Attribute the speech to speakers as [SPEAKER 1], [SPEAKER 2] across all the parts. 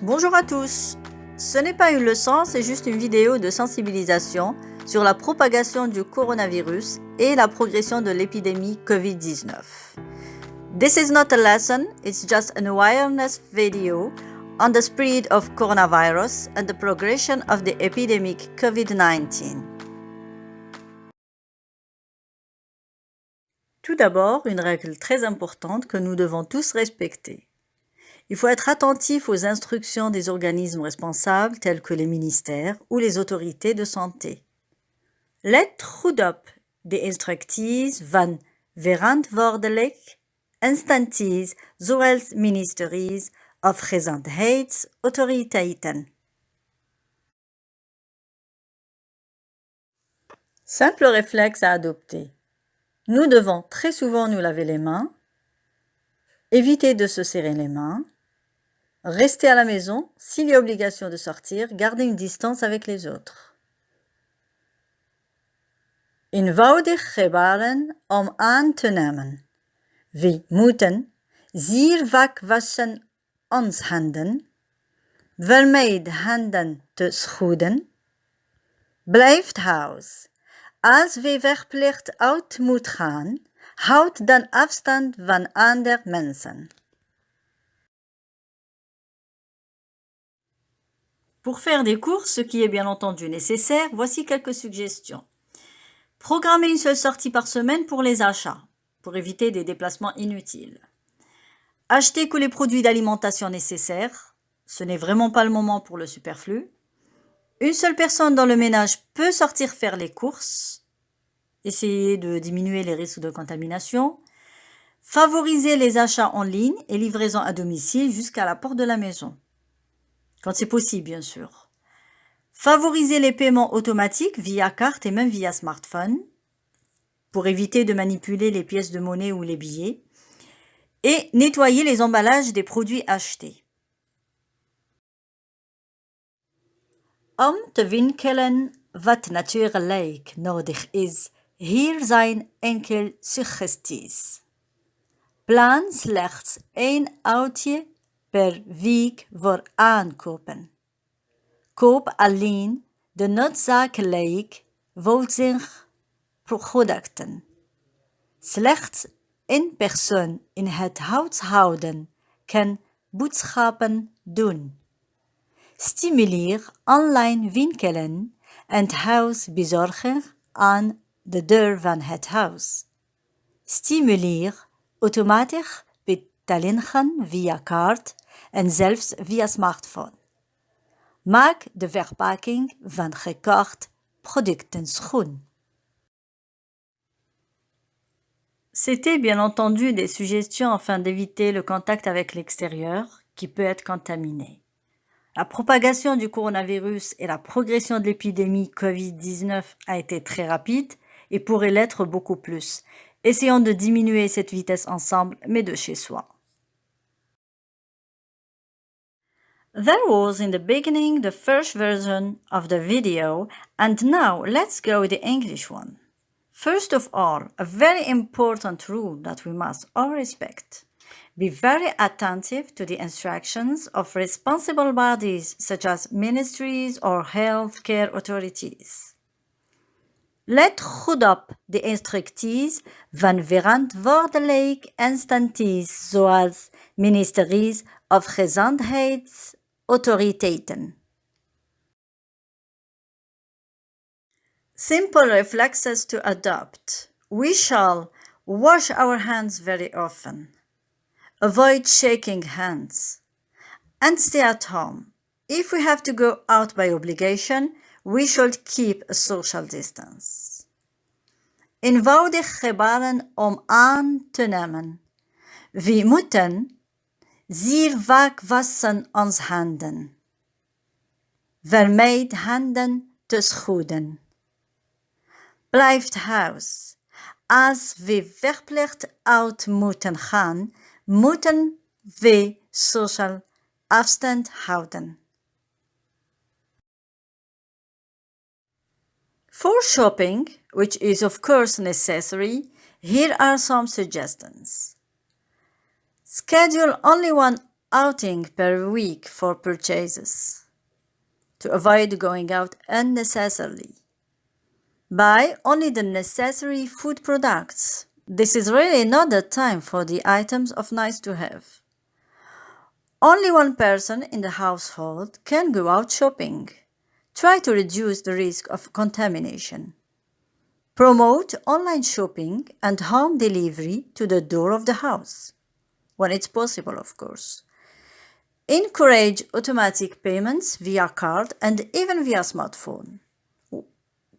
[SPEAKER 1] Bonjour à tous! Ce n'est pas une leçon, c'est juste une vidéo de sensibilisation sur la propagation du coronavirus et la progression de l'épidémie COVID-19. This is not a lesson, it's just an awareness video on the spread of coronavirus and the progression of the epidemic COVID-19. Tout d'abord, une règle très importante que nous devons tous respecter. Il faut être attentif aux instructions des organismes responsables tels que les ministères ou les autorités de santé. Let goed op, de instructies van verantwoordelijk instanties zoals ministeries of gezondheidsautoriteiten. Simple réflexe à adopter. Nous devons très souvent nous laver les mains, éviter de se serrer les mains, rester à la maison, s'il y a obligation de sortir, garder une distance avec les autres. Eenvoudig gebaren om aan te nemen. We moeten zeer vaak wassen ons handen, vermijd handen te schudden, blijf thuis. Als we verplicht uit moet gaan, houd dan afstand van andere mensen. Pour faire des courses, ce qui est bien entendu nécessaire, voici quelques suggestions. Programmez une seule sortie par semaine pour les achats, pour éviter des déplacements inutiles. Achetez que les produits d'alimentation nécessaires, ce n'est vraiment pas le moment pour le superflu. Une seule personne dans le ménage peut sortir faire les courses. Essayez de diminuer les risques de contamination. Favorisez les achats en ligne et livraison à domicile jusqu'à la porte de la maison. Quand c'est possible, bien sûr. Favorisez les paiements automatiques via carte et même via smartphone pour éviter de manipuler les pièces de monnaie ou les billets. Et nettoyer les emballages des produits achetés. Om te winkelen wat natuurlijk nodig is, hier zijn enkele suggesties. Plan slechts 1 uitje per week voor aankopen. Koop alleen de noodzakelijke voedingsproducten. Slechts 1 persoon in het huishouden kan boodschappen doen. Stimuleer online winkelen en huisbezorger aan de deur van het huis. Stimuleer automatisch betalingen via kaart en zelfs via smartphone. Maak de verpakking van gekocht producten schoon. C'était bien entendu des suggestions afin d'éviter le contact avec l'extérieur qui peut être contaminé. La propagation du coronavirus et la progression de l'épidémie COVID-19 a été très rapide et pourrait l'être beaucoup plus. Essayons de diminuer cette vitesse ensemble, mais de chez soi. That was in the beginning the first version of the video, and now let's go with the English one. First of all, a very important rule that we must all respect. Be very attentive to the instructions of responsible bodies such as ministries or healthcare authorities. Let goed op de instructies van verantwoordelijke instanties zoals ministeries of gezondheidsautoriteiten. Simple reflexes to adopt. We shall wash our hands very often. Avoid shaking hands. And stay at home. If we have to go out by obligation, we should keep a social distance. Eenvoudig gebaren om aan te nemen. We moeten zeer vaak wassen ons handen. Vermijd handen te schudden. Blijf thuis. Als we verplicht uit moeten gaan, moeten we social afstand houden. For shopping, which is of course necessary, here are some suggestions. Schedule only one outing per week for purchases to avoid going out unnecessarily. Buy only the necessary food products. This is really not the time for the items of nice to have. Only one person in the household can go out shopping. Try to reduce the risk of contamination. Promote online shopping and home delivery to the door of the house, when it's possible, of course. Encourage automatic payments via card and even via smartphone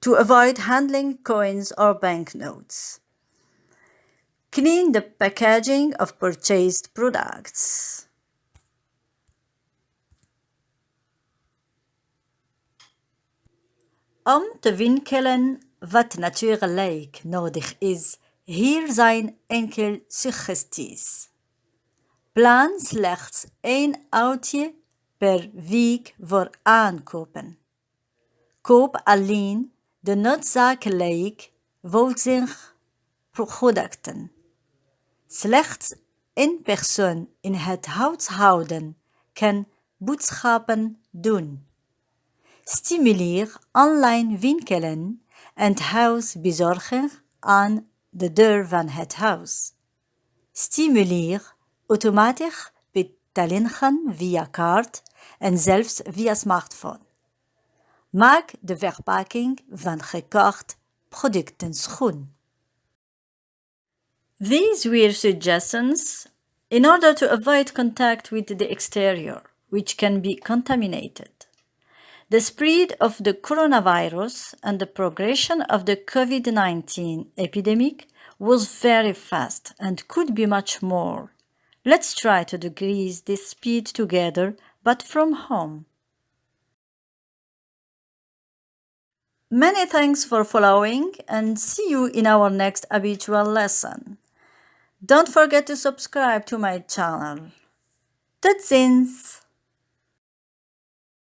[SPEAKER 1] to avoid handling coins or banknotes. Clean the packaging of purchased products. Om te winkelen wat natuurlijk nodig is, hier zijn enkele suggesties. Plan slechts 1 outje per week voor aankopen. Koop alleen de noodzakelijke voedingsproducten. Slechts 1 persoon in het huishouden kan boodschappen doen. Stimuleer online winkelen en huisbezorger aan de deur van het huis. Stimuleer automatisch betalingen via kaart en zelfs via smartphone. Maak de verpakking van gekocht producten schoon. These were suggestions in order to avoid contact with the exterior, which can be contaminated. The spread of the coronavirus and the progression of the COVID-19 epidemic was very fast and could be much more. Let's try to decrease this speed together, but from home. Many thanks for following and see you in our next habitual lesson. Don't forget to subscribe to my channel. Tot ziens!